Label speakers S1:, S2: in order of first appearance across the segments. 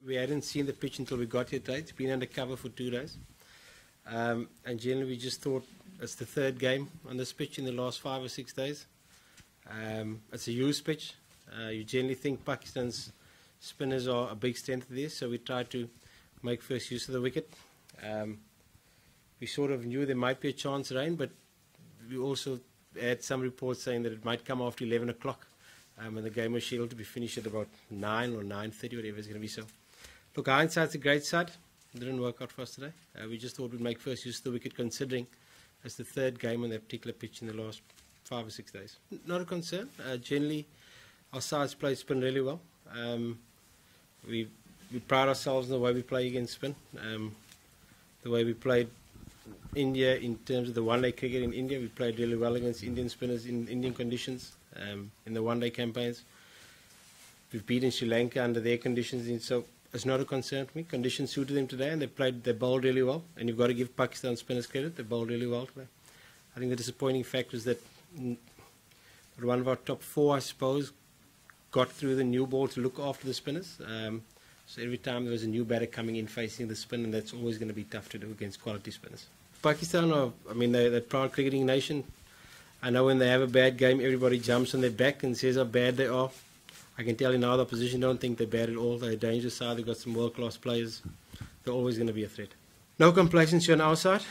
S1: We hadn't seen the pitch until we got here today. It's been under cover for 2 days. And generally we just thought it's the third game on this pitch in the last 5 or 6 days. It's a used pitch. You generally think Pakistan's spinners are a big strength of this, so we tried to make first use of the wicket. We sort of knew there might be a chance of rain, but we also had some reports saying that it might come after 11 o'clock. And the game was scheduled to be finished at about 9 or 9:30, whatever it's going to be. So, look, hindsight's a great side. It didn't work out for us today. We just thought we'd make first use of the wicket, considering it's the third game on that particular pitch in the last 5 or 6 days. Not a concern. Generally, our sides play spin really well. We pride ourselves in the way we play against spin. The way we played India in terms of the one-day cricket in India, we played really well against Indian spinners in Indian conditions in the one-day campaigns. We've beaten Sri Lanka under their conditions, so it's not a concern to me. Conditions suited them today, and they bowled really well. And you've got to give Pakistan spinners credit; they bowled really well today. I think the disappointing fact was that one of our top 4, I suppose, got through the new ball to look after the spinners. So every time there was a new batter coming in facing the spin, and that's always going to be tough to do against quality spinners. Pakistan they're a proud cricketing nation. I know when they have a bad game, everybody jumps on their back and says how bad they are. I can tell you now the opposition don't think they're bad at all. They're a dangerous side. They've got some world-class players. They're always going to be a threat. No complacency on our side.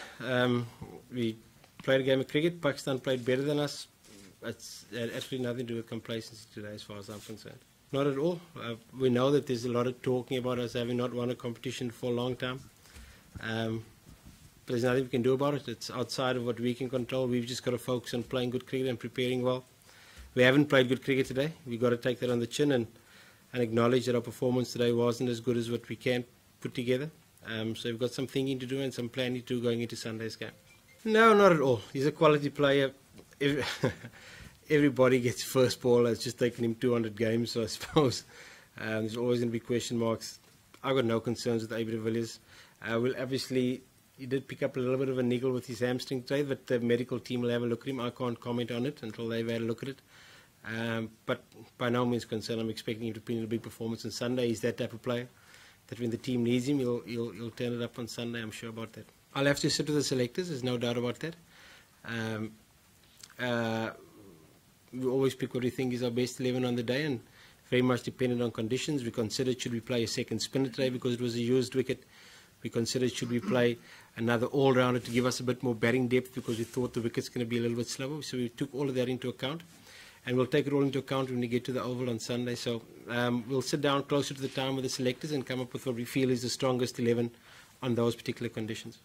S1: We played a game of cricket. Pakistan played better than us. It's had absolutely nothing to do with complacency today as far as I'm concerned. Not at all. We know that there's a lot of talking about us having not won a competition for a long time. But there's nothing we can do about it. It's outside of what we can control. We've just got to focus on playing good cricket and preparing well. We haven't played good cricket today. We've got to take that on the chin and acknowledge that our performance today wasn't as good as what we can put together. So we've got some thinking to do and some planning to do going into Sunday's game. No, not at all. He's a quality player. Everybody gets first ball. It's just taken him 200 games, so I suppose there's always going to be question marks. I've got no concerns with Villiers. He did pick up a little bit of a niggle with his hamstring today, but the medical team will have a look at him. I can't comment on it until they've had a look at it. But by no means concerned. I'm expecting him to put in a big performance on Sunday. He's that type of player that when the team needs him, he'll turn it up on Sunday. I'm sure about that. I'll have to sit with the selectors. There's no doubt about that. We always pick what we think is our best 11 on the day, and very much dependent on conditions. We considered should we play a second spinner today because it was a used wicket. We considered should we play another all-rounder to give us a bit more batting depth because we thought the wicket's going to be a little bit slower. So we took all of that into account, and we'll take it all into account when we get to the Oval on Sunday. So we'll sit down closer to the time with the selectors and come up with what we feel is the strongest 11 on those particular conditions.